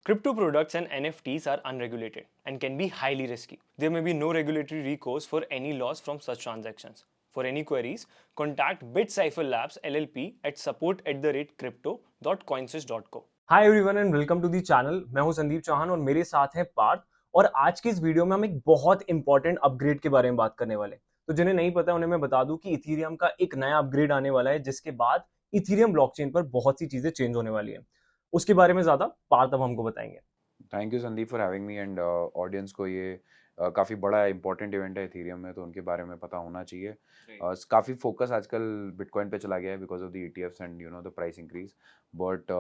Crypto products and NFTs are unregulated and can be highly risky. There may be no regulatory recourse for any loss from such transactions. For any queries, contact BitCypher Labs LLP at support@crypto.coinsys.co. Hi everyone and welcome to the channel. मैं हूं संदीप चौहान और मेरे साथ है पार्थ। और आज की इस वीडियो में हम एक बहुत इंपॉर्टेंट अपग्रेड के बारे में बात करने वाले हैं। तो जिन्हें नहीं पता उन्हें मैं बता दूं कि इथीरियम का एक नया अपग्रेड आने वाला है, जिसके बाद इथीरियम ब्लॉकचेन पर बहुत सी चीजें चेंज होने वाली है। उसके बारे में ज्यादा पार्थ अब हमको बताएंगे। Thank you Sandeep for having me and audience को ये काफ़ी बड़ा इंपॉर्टेंट इवेंट है इथेरियम में, तो उनके बारे में पता होना चाहिए। काफ़ी फोकस आजकल बिटकॉइन पे चला गया है because of the ETFs and the price increase. But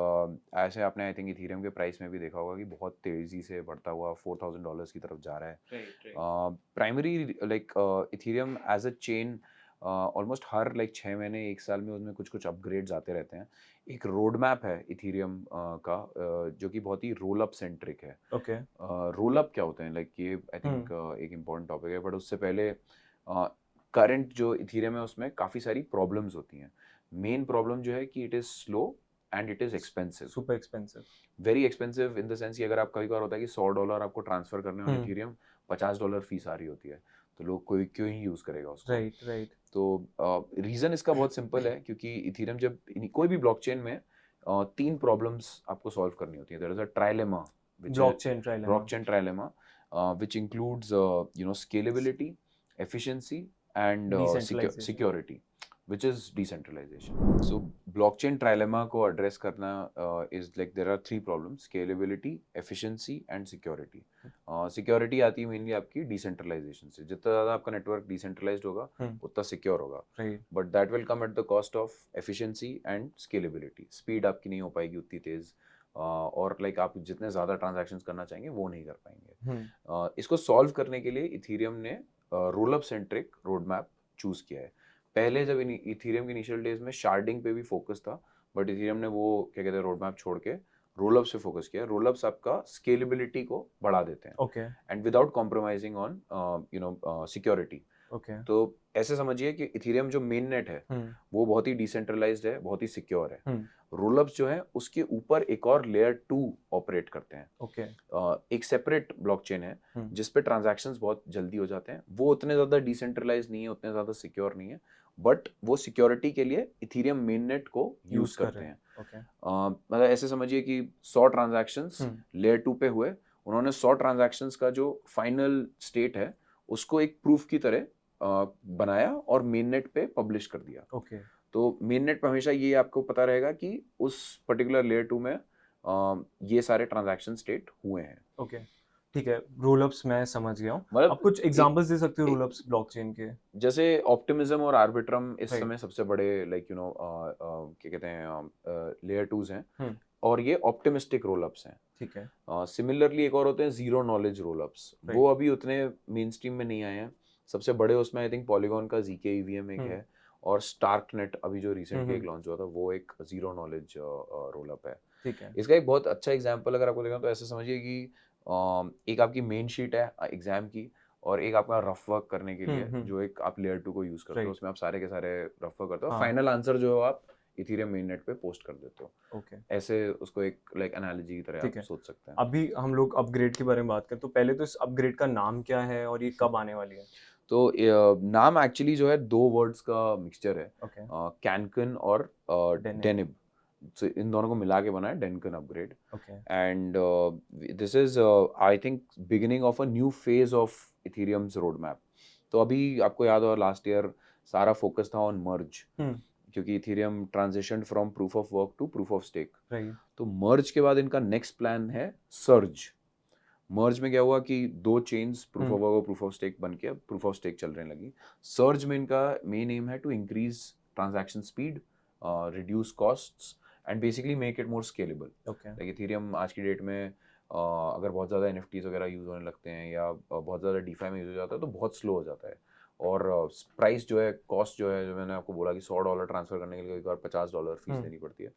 ऐसे आपने आई थिंक इथेरियम के प्राइस में भी देखा होगा कि बहुत तेज़ी से बढ़ता हुआ $4,000 की तरफ जा रहा है। Primary like Ethereum as a chain almost हर लाइक 6 महीने 1 साल में उसमें कुछ कुछ अपग्रेड्स आते रहते हैं। एक रोड मैप है इथेरियम का जो कि बहुत ही रोल अप सेंट्रिक है। ओके। रोल अप क्या होते हैं, लाइक ये आई थिंक एक इम्पॉर्टेंट टॉपिक है, बट उससे पहले करंट जो इथेरियम है उसमें काफ़ी सारी प्रॉब्लम्स होती हैं। मेन प्रॉब्लम जो है कि it is slow and it is expensive, super expensive. Very expensive in the sense कि अगर आप कभी कभार होता है कि $100 आपको ट्रांसफर करने हो इथेरियम, $50 फीस आ रही होती है, तो लोग कोई क्यों ही यूज़ करेगा उसको। Right right. तो रीज़न इसका बहुत सिंपल है, क्योंकि इथेरियम जब कोई भी ब्लॉकचेन में 3 प्रॉब्लम्स आपको सॉल्व करनी होती है। There is a trilemma, which is blockchain trilemma. blockchain trilemma, which includes scalability, efficiency, and decentralisation. security, which is decentralization. So blockchain trilemma को address करना is like there are 3 problems: scalability, efficiency, and security. Security आती है mainly आपकी decentralization से। जितना ज़्यादा आपका network decentralized होगा उतना secure होगा, right. but that will come at the cost of efficiency and scalability. Speed आपकी नहीं हो पाएगी उतनी तेज़, और लाइक आप जितने ज़्यादा ट्रांजैक्शंस करना चाहेंगे वो नहीं कर पाएंगे। इसको सॉल्व करने के लिए इथेरियम ने roll up centric road map choose किया है। पहले जब इथेरियम के इनिशियल डेज में शार्डिंग पे भी फोकस था, बट इथेरियम ने वो क्या कहते हैं रोड मैप छोड़ के रोल अप्स पे फोकस किया। रोल अप्स आपका स्केलेबिलिटी को बढ़ा देते हैं okay and without compromising on security. Okay. तो ऐसे समझिए कि इथेरियम जो मेन नेट है वो बहुत ही डिसेंट्रलाइज्ड है, बहुत ही सिक्योर है। रोलअप्स जो है उसके ऊपर एक और लेयर 2 ऑपरेट करते हैं। ओके। एक सेपरेट ब्लॉकचेन है जिस पे ट्रांजैक्शंस बहुत जल्दी हो जाते हैं। वो उतने ज़्यादा डिसेंट्रलाइज नहीं है, उतने ज़्यादा सिक्योर नहीं है, बट वो सिक्योरिटी के लिए इथेरियम मेन नेट को यूज करते हैं। ओके। मतलब ऐसे समझिए कि 100 ट्रांजैक्शंस लेयर 2 पे हुए, उन्होंने 100 ट्रांजैक्शंस का जो फाइनल स्टेट है उसको एक प्रूफ की तरह बनाया और मेन नेट पे पब्लिश कर दिया। ओके। तो मेन नेट पे हमेशा ये आपको पता रहेगा कि उस पर्टिकुलर लेयर 2 में ये सारे ट्रांजैक्शन स्टेट हुए हैं। ओके। ठीक है, रोलअप्स मैं समझ गया हूँ। मतलब आप कुछ एग्जांपल्स दे सकते हो रोलअप्स ब्लॉकचेन के? जैसे ऑप्टिमिज्म और आर्बिट्रम इस Right. समय सबसे बड़े लाइक क्या कहते हैं लेयर 2s हैं, और ये ऑप्टिमिस्टिक रोलअप्स हैं। ठीक है। सिमिलरली एक और होते हैं जीरो नॉलेज रोलअप्स, Right. वो अभी उतने मेन स्ट्रीम में नहीं आए हैं। सबसे बड़े उसमें आई थिंक पॉलीगॉन का जीके ईवीएम एक है, और स्टार्कनेट अभी जो रिसेंटली एक लॉन्च हुआ था वो एक जीरो नॉलेज रोलअप है। ठीक है। इसका एक बहुत अच्छा एग्जांपल अगर आपको देखना तो ऐसे समझिए कि एक आपकी मेन शीट है एग्जाम की, और एक आपका रफ वर्क करने के लिए जो एक आप लेयर 2 को यूज करते हो, Right. उसमें आप सारे के सारे रफ वर्क करते हो, हाँ। फाइनल आंसर जो है आप इथेरियम मेन नेट पे पोस्ट कर देते हो। ओके। ऐसे उसको एक लाइक एनालॉजी की तरह ठीक आप है। सोच सकते हैं। अभी हम लोग अपग्रेड के बारे में बात करें तो पहले तो इस अपग्रेड का नाम क्या है और ये कब आने वाली है? तो नाम एक्चुअली जो है 2 वर्ड्स का मिक्सचर है, ओके। कैनकन और Denib. डेनिब। So, इन दोनों को मिला के बना है Dencun upgrade. Okay. And this is I think beginning of a new phase of Ethereum's road map. तो अभी आपको याद होगा लास्ट ईयर सारा फोकस था ऑन मर्ज, क्योंकि Ethereum transition from proof of work to proof of stake. Right. तो merge के बाद इनका नेक्स्ट प्लान है सर्ज। मर्ज में क्या हुआ कि 2 चेन्स प्रूफ ऑफ वर्क और प्रूफ ऑफ स्टेक बन के अब प्रूफ ऑफ स्टेक चल रही लगी। सर्ज में इनका मेन एम है to increase transaction speed, reduce costs, and basically make it more scalable. Okay. Like Ethereum आज की डेट में अगर बहुत ज़्यादा एनएफटीज वगैरह यूज़ होने लगते हैं या बहुत ज़्यादा डीफाई में यूज़ हो जाता है तो बहुत स्लो हो जाता है, और प्राइस जो है, कॉस्ट जो है, जो मैंने आपको बोला कि $100 ट्रांसफर करने के लिए एक बार $50 फीस देनी पड़ती है।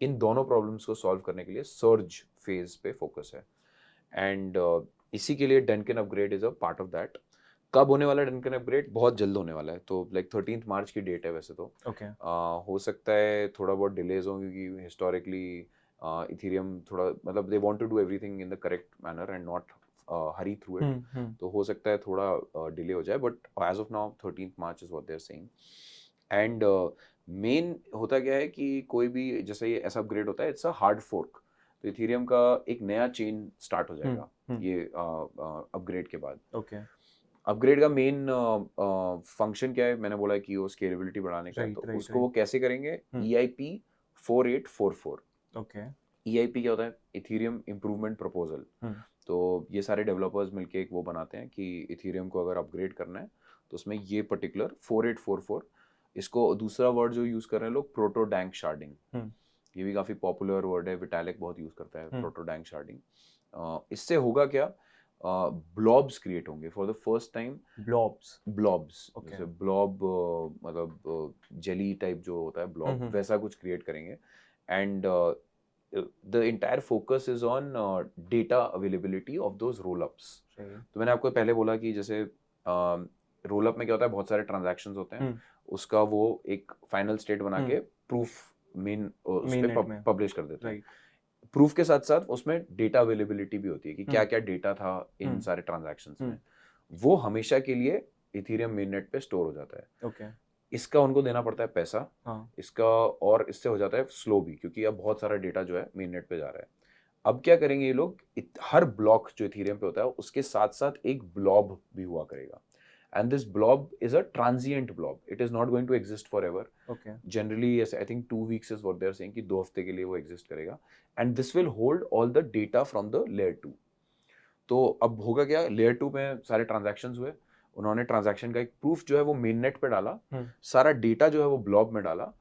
इन दोनों प्रॉब्लम्स को सॉल्व करने के लिए सर्ज फेज पे फोकस है, एंड इसी के लिए Duncan upgrade is a part of that. कब होने वाला है डनकन अपग्रेड? बहुत जल्द होने वाला है। तो लाइक 13th मार्च की डेट है वैसे तो। ओके। हो सकता है थोड़ा बहुत डिलेज हो, क्योंकि हिस्टोरिकली इथेरियम थोड़ा मतलब they want to do everything in the correct manner and not hurry through it, तो हो सकता है थोड़ा डिले हो जाए, but as of now 13th March is what they are saying. And main होता क्या है कि कोई भी जैसे ये ऐसा अपग्रेड होता है, इट्स अ हार्ड फोर्क, तो इथेरियम का एक नया चेन स्टार्ट हो जाएगा ये अपग्रेड के बाद। ओके, अपग्रेड का मेन फंक्शन क्या है, मैंने बोला कि वो स्केलेबिलिटी बढ़ाने का है, Right, तो right, उसको वो कैसे करेंगे, EIP 4844। ओके, EIP क्या होता है, इथेरियम इम्प्रूवमेंट प्रपोजल। तो ये सारे डेवलपर्स मिलके एक वो बनाते हैं कि इथेरियम को अगर अपग्रेड करना है तो उसमें ये पर्टिकुलर 4844, इसको दूसरा वर्ड जो यूज कर रहे हैं लोग, प्रोटोडैंक शार्डिंग, ये भी काफी पॉपुलर वर्ड है, विटालिक बहुत यूज करता है प्रोटोडैंक शार्डिंग। इससे होगा क्या, ब्लॉब्स क्रिएट होंगे for the first time. Blobs Okay. जैसे ब्लॉब मतलब जेली टाइप जो होता है ब्लॉब, वैसा कुछ क्रिएट करेंगे। And the entire focus is on data availability of those roll ups. तो मैंने आपको पहले बोला कि जैसे रोल अप में क्या होता है, बहुत सारे ट्रांजैक्शंस होते हैं, उसका वो एक फाइनल स्टेट बना के प्रूफ मेन उस पे पब्लिश कर देते हैं। प्रूफ के साथ साथ उसमें डेटा अवेलेबिलिटी भी होती है कि क्या क्या डेटा था इन सारे ट्रांजैक्शंस में, वो हमेशा के लिए इथेरियम मेननेट पे स्टोर हो जाता है। ओके, इसका उनको देना पड़ता है पैसा, इसका, और इससे हो जाता है स्लो भी, क्योंकि अब बहुत सारा डेटा जो है मेननेट पे जा रहा है। अब क्या करेंगे ये लोग, हर ब्लॉक जो इथेरियम पे होता है उसके साथ साथ एक ब्लॉब भी हुआ करेगा, and this blob is a transient blob, it is not going to exist forever. Okay. Generally yes, I think 2 weeks is what they are saying कि 2 हफ्ते के लिए वो exist करेगा, and this will hold all the data from the layer 2। तो अब होगा क्या, layer 2 में सारे transactions हुए, उन्होंने ट्रांजैक्शन का एक प्रूफ जो है वो मेन नेट पे डाला, सारा डेटा जो है वो ब्लॉब में डाला,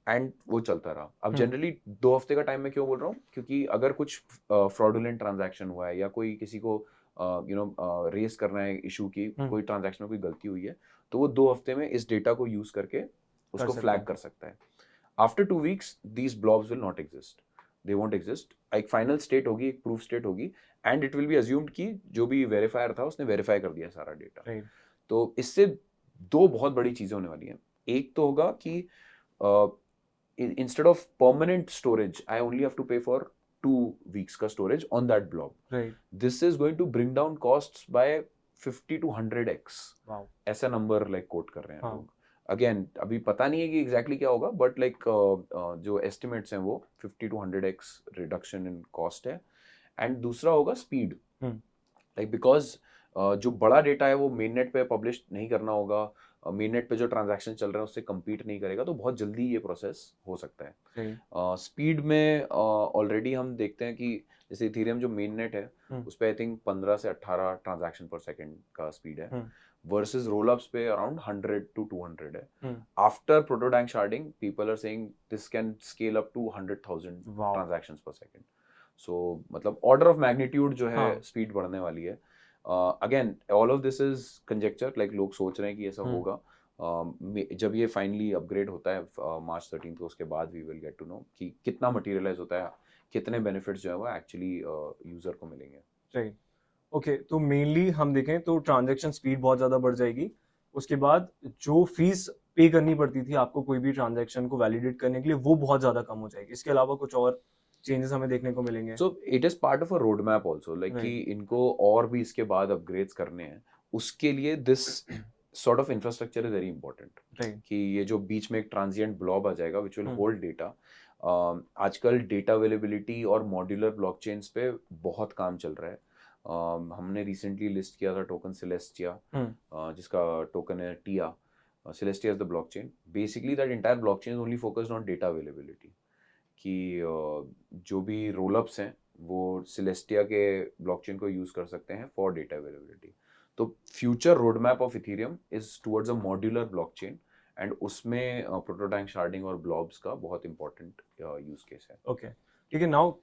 एंड वो चलता रहा। अब जनरली 2 हफ्ते का टाइम मैं क्यों बोल रहा हूँ, क्योंकि अगर कुछ फ्रॉडुलेंट ट्रांजैक्शन हुआ है या कोई किसी को रेस करना है इशू की, कोई ट्रांजैक्शन में कोई गलती हुई है, तो वो 2 हफ्ते में इस डेटा को यूज करके उसको फ्लैग कर सकता है। After 2 weeks these blobs will not exist, they won't exist. एक फाइनल स्टेट होगी, एक प्रूफ स्टेट होगी, and it will be assumed कि जो भी वेरीफायर था उसने वेरीफाई कर दिया सारा डेटा। तो इससे 2 बहुत बड़ी चीजें होने वाली हैं। एक तो होगा कि instead of permanent storage I only have to pay for 2 weeks का storage on that blob. This is going to bring down costs by 50 to 100x। ऐसा नंबर लाइक कोट कर रहे हैं लोग। अगेन अभी पता नहीं है कि एग्जैक्टली क्या होगा, बट लाइक जो एस्टिमेट्स हैं वो 50 to 100x reduction in cost है। एंड दूसरा होगा स्पीड, लाइक बिकॉज जो बड़ा डेटा है वो मेन नेट पे पब्लिश नहीं करना होगा, मेन नेट पे जो ट्रांजैक्शन चल रहे हैं उससे compete नहीं करेगा, तो बहुत जल्दी ये प्रोसेस हो सकता है। स्पीड में ऑलरेडी हम देखते हैं कि जैसे इथेरियम जो मेन नेट है उस पे आई थिंक 15 से 18 ट्रांजैक्शन पर सेकंड का स्पीड है, वर्सेस रोलअप्स पे अराउंड 100 to 200 है। After protodank sharding people are saying this can scale up to 100,000 transactions per second. So मतलब ऑर्डर ऑफ मैग्नीट्यूड जो है स्पीड बढ़ने वाली है। Again all of this is conjecture, like लोग सोच रहे हैं कि ऐसा होगा। जब ये फाइनली अपग्रेड होता है March 13 को, उसके बाद we will get to know कि कितना मटेरियलाइज होता है, कितने बेनिफिट्स जो है वो एक्चुअली यूजर को मिलेंगे। Right, okay. तो मेनली हम देखें तो ट्रांजैक्शन स्पीड बहुत ज़्यादा बढ़ जाएगी, उसके बाद जो फीस पे करनी पड़ती थी आपको कोई भी ट्रांजैक्शन को वैलिडेट करने के लिए वो बहुत ज़्यादा कम हो जाएगी। इसके अलावा कुछ और चेंजेस हमें देखने को मिलेंगे। So it is part of a road map also, like कि इनको और भी इसके बाद अपग्रेड्स करने हैं, उसके लिए this sort of infrastructure is very important. कि ये जो बीच में एक ट्रांजिएंट ब्लॉब आ जाएगा विच विल होल्ड डेटा। आजकल डेटा अवेलेबिलिटी और मॉड्यूलर ब्लॉकचेन्स पे बहुत काम चल रहा है। हमने रिसेंटली लिस्ट किया था टोकन सिलेस्टिया, जिसका टोकन है TIA. Celestia is the blockchain. Basically that entire blockchain is only focused on data availability, कि जो भी रोलअप्स हैं वो सिलेस्टिया के ब्लॉकचेन को यूज कर सकते हैं फॉर डेटा अवेलेबिलिटी। तो future road map of Ethereum is towards a modular blockchain, and उसमें प्रोटोडैंक शार्डिंग और ब्लॉब्स का बहुत इंपॉर्टेंट यूज केस है। ओके, ठीक है। Now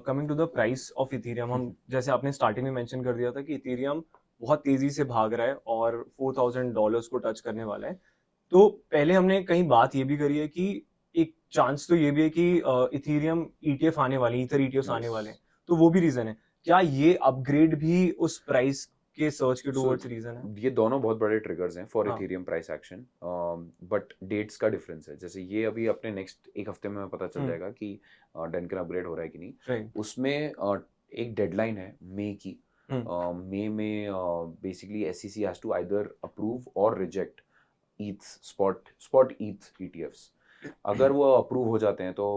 coming to the price of Ethereum, हम जैसे आपने स्टार्टिंग में मेंशन कर दिया था कि इथेरियम बहुत तेजी से भाग रहा है और $4,000 को टच करने वाला है। तो पहले हमने कहीं बात ये भी करी है कि एक चांस तो ये भी है कि इथेरियम ETF आने वाले, ईथर ETFs आने वाले हैं, तो वो भी रीजन है। क्या ये अपग्रेड भी उस प्राइस आपके सर्च के So, टुवर्ड्स रीजन है? ये दोनों बहुत बड़े ट्रिगर्स हैं फॉर हाँ। Ethereum price action, but dates का डिफरेंस है। जैसे ये अभी अपने नेक्स्ट एक हफ्ते में पता चल जाएगा कि डनकन अपग्रेड हो रहा है कि नहीं। राइट। उसमें एक डेडलाइन है मई की। हम्म। मई में basically SEC has to either approve और reject ETH's spot ETH ETFs. अगर वो अप्रूव हो जाते हैं तो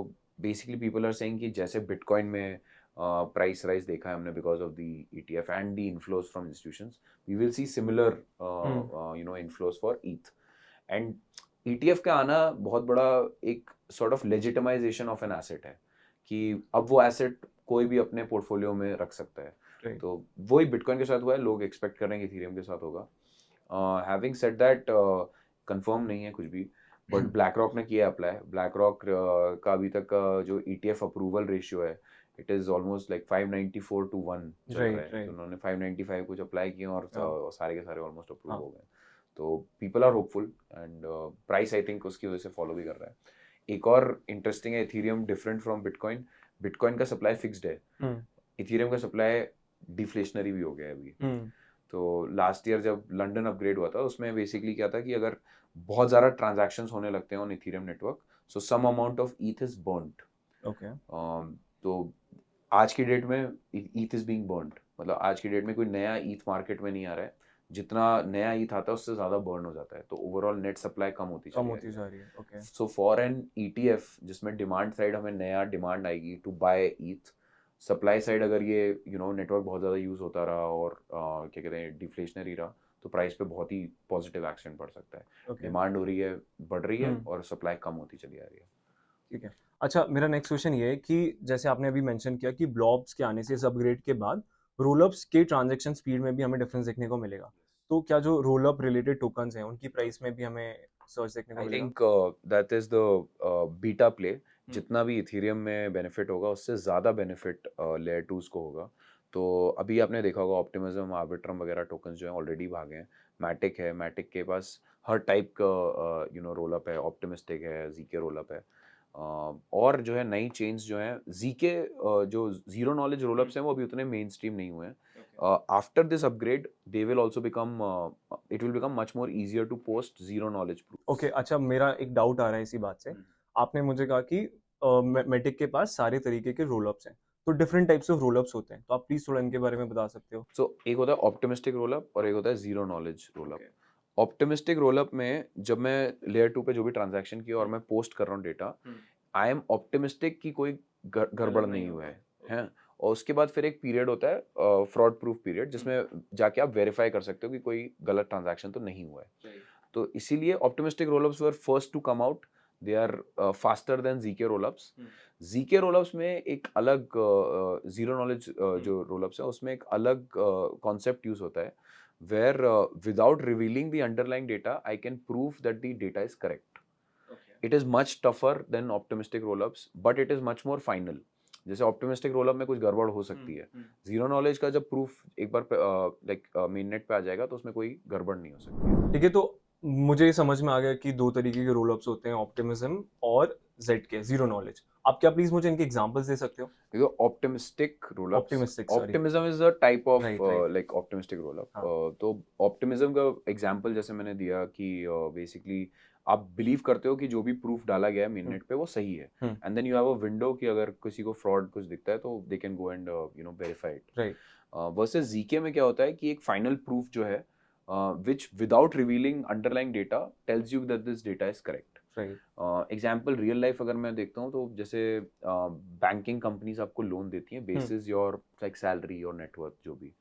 बेसिकली पीपल आर सेइंग कि जैसे बिटकॉइन में प्राइस राइज देखा है हमने because of the ETF and the inflows from institutions, we will see similar inflows for ETH. And ETF का आना बहुत बड़ा एक sort of legitimisation of an asset है कि अब वो एसेट कोई भी अपने पोर्टफोलियो में रख सकता है। Right. तो वही बिटकॉइन के साथ हुआ है, लोग एक्सपेक्ट कर रहे हैं कि इथेरियम के साथ होगा। हैविंग सेड दैट, कंफर्म नहीं है कुछ भी, बट ब्लैक रॉक ने किया अप्लाई। ब्लैक रॉक का अभी तक जो ईटीएफ अप्रूवल रेशियो है, it is almost like 594 to 1 चल रहा है। तो उन्होंने 595 कुछ अप्लाई किए और सारे के सारे ऑलमोस्ट अप्रूव हो गए। तो people are hopeful and price I think उसकी वजह से फॉलो भी कर रहा है। एक और इंटरेस्टिंग है, Ethereum different from bitcoin. Bitcoin का सप्लाई फिक्स्ड है, इथेरियम का सप्लाई डिफ्लेशनरी भी हो गया है अभी। तो लास्ट ईयर जब लंदन अपग्रेड हुआ था उसमें बेसिकली क्या था कि अगर बहुत ज़्यादा ट्रांजैक्शंस होने लगते हैं on Ethereum network, so some amount of ETH is burned. Okay. तो आज की डेट में ईथ इज बीइंग बर्न्ड, मतलब आज की डेट में कोई नया ईथ मार्केट में नहीं आ रहा है। जितना नया ईथ आता है उससे ज़्यादा बर्न हो जाता है, तो ओवरऑल नेट सप्लाई कम होती जा रही है। Okay. So for an ETF जिसमें डिमांड साइड हमें नया डिमांड आएगी to buy ETH, supply side अगर ये नेटवर्क बहुत ज़्यादा यूज़ होता रहा और क्या कहते हैं डिफ्लेशनरी रहा, तो प्राइस पे बहुत ही पॉजिटिव एक्शन पड़ सकता है। डिमांड हो रही है, बढ़ रही है, और सप्लाई कम होती चली आ रही है। ठीक है। अच्छा, मेरा नेक्स्ट क्वेश्चन ये है कि जैसे आपने अभी मेंशन किया कि ब्लॉब्स के आने से इस अपग्रेड के बाद रोलअप्स के ट्रांजैक्शन स्पीड में भी हमें डिफरेंस देखने को मिलेगा। तो क्या जो रोलअप रिलेटेड टोकन्स हैं उनकी प्राइस में भी हमें सर्च देखने को आई मिलेगा? Think that is the beta play. जितना भी इथेरियम में बेनिफिट होगा उससे ज़्यादा बेनिफिट लेयर 2s को होगा। तो अभी आपने देखा होगा ऑप्टिमिज्म, आर्बिट्रम वगैरह टोकन्स जो हैं ऑलरेडी भागे हैं। मैटिक है, मैटिक के पास हर टाइप का रोलअप है, ऑप्टिमिस्टिक है, जीके रोलअप है। और जो है नई चेन्स जो हैं जीके, जो जीरो नॉलेज रोलअप्स हैं वो अभी उतने मेन स्ट्रीम नहीं हुए हैं। After this upgrade, they will also become, it will become much more easier to post zero knowledge proofs. Okay. अच्छा, मेरा एक डाउट आ रहा है इसी बात से। आपने मुझे कहा कि मेटिक के पास सारे तरीके के रोलअप्स हैं, तो डिफरेंट टाइप्स ऑफ रोलअप्स होते हैं, तो आप प्लीज थोड़ा इनके बारे में बता सकते हो? So एक होता है ऑप्टिमिस्टिक रोलअप और एक होता है zero knowledge rollup. Optimistic rollup में जब मैं लेयर 2 पे जो भी ट्रांजैक्शन की और मैं पोस्ट कर रहा हूँ डेटा, आई एम ऑप्टिमिस्टिक कि कोई गड़बड़ नहीं हुआ है। और उसके बाद फिर एक पीरियड होता है फ्रॉड प्रूफ पीरियड, जिसमें जाके आप वेरीफाई कर सकते हो कि कोई गलत ट्रांजैक्शन तो नहीं हुआ है। तो इसीलिए optimistic rollups were first to come out, they are faster than ZK rollups. ZK rollups में एक अलग जीरो नॉलेज जो रोलअप्स है उसमें एक अलग कॉन्सेप्ट यूज होता है, where without revealing the underlying data I can prove that the data is correct. It is much tougher than optimistic rollups, but it is much more final. जैसे optimistic rollup में कुछ गड़बड़ हो सकती है, zero knowledge का जब proof एक बार लाइक मेन नेट पे आ जाएगा तो उसमें कोई गड़बड़ नहीं हो सकती है। ठीक है, तो मुझे ये समझ में आ गया कि दो तरीके के रोलअप्स होते हैं, ऑप्टिमिज्म और जेड के जीरो नॉलेज। आप क्या प्लीज मुझे इनके एग्जांपल्स दे सकते हो? देखो optimistic rollups, Optimistic, sorry. Optimism is a type of Right, right. Like optimistic rollup. हाँ. तो ऑप्टिमिज्म का एग्जांपल जैसे मैंने दिया कि बेसिकली आप बिलीव करते हो कि जो भी प्रूफ डाला गया है मेन नेट पे वो सही है, and then you have a window कि अगर किसी को फ्रॉड कुछ दिखता है तो they can go and verify it. Right. Versus ZK में क्या होता है कि एक फाइनल प्रूफ जो है which without revealing underlying data tells you that this data is correct. Example real life अगर मैं देखता हूँ तो जैसे बैंकिंग कंपनीज आपको लोन देती हैं बेसिस योर लाइक सैलरी और नेटवर्थ जो भी,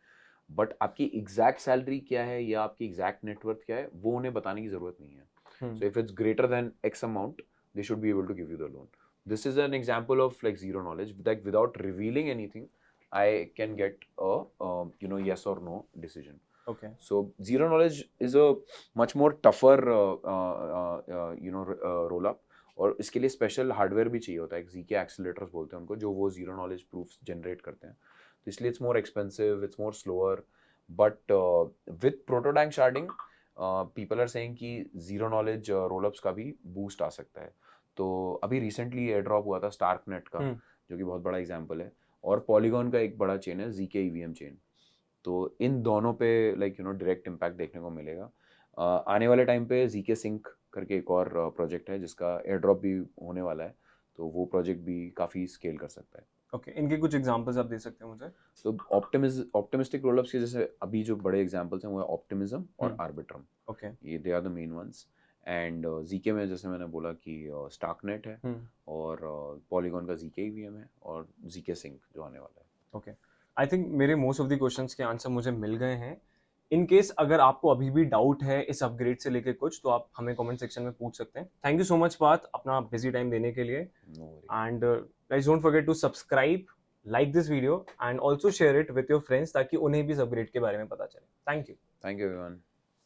बट आपकी एग्जैक्ट सैलरी क्या है या आपकी एग्जैक्ट नेटवर्थ क्या है वो उन्हें बताने की जरूरत नहीं है। So if it's greater than X amount they should be able to give you the loan. This is an example of like zero knowledge, that without revealing anything I can get a yes or no decision. Okay. So zero knowledge is a much more tougher roll up, और इसके लिए special hardware भी चाहिए होता है, GK एक्सीलरेटर्स बोलते हैं उनको, जो वो जीरो नॉलेज प्रूफ्स जनरेट करते हैं। तो इसलिए it's more expensive, it's more slower, but with prototype sharding people are saying कि जीरो नॉलेज रोलअप्स का भी बूस्ट आ सकता है। तो अभी रिसेंटली एयर ड्रॉप हुआ था स्टार्क नेट का, जो कि बहुत बड़ा एग्जाम्पल है, और पॉलीगॉन का एक बड़ा चेन है जीके ईवीएम चेन। तो इन दोनों पे लाइक डायरेक्ट इम्पैक्ट देखने को मिलेगा। आने वाले टाइम पे ZK Sync करके एक और प्रोजेक्ट है जिसका एयर ड्रॉप भी होने वाला है, तो वो प्रोजेक्ट भी काफ़ी स्केल कर सकता है। ओके, इनके कुछ एग्जांपल्स आप दे सकते हैं मुझे? तो ऑप्टिमिस्टिक रोलअप्स के जैसे अभी जो बड़े एग्जांपल्स हैं वो है ऑप्टिमिज्म और आर्बिट्रम। ओके। ये they are the main ones. And ZK में जैसे मैंने बोला कि स्टार्कनेट है, और पॉलीगॉन का ZK EVM है, और ZK Sync जो आने वाला है। ओके, आई थिंक मेरे मोस्ट ऑफ द क्वेश्चंस के आंसर मुझे मिल गए हैं। इन केस अगर आपको अभी भी डाउट है इस अपग्रेड से लेके कुछ, तो आप हमें कमेंट सेक्शन में पूछ सकते हैं। Thank you so much Parth, अपना बिजी टाइम देने के लिए। No worry. And guys, don't forget to subscribe, like this video and also share it with your friends, ताकि उन्हें भी इस अपग्रेड के बारे में पता चले। Thank you. Thank you everyone.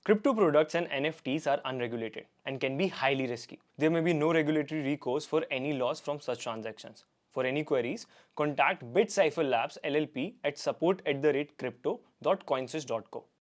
Crypto products and NFTs are unregulated and can be highly risky. There may be no regulatory recourse for any loss from such transactions. For any queries, contact BitCypher Labs LLP at support@crypto.coinsys.co.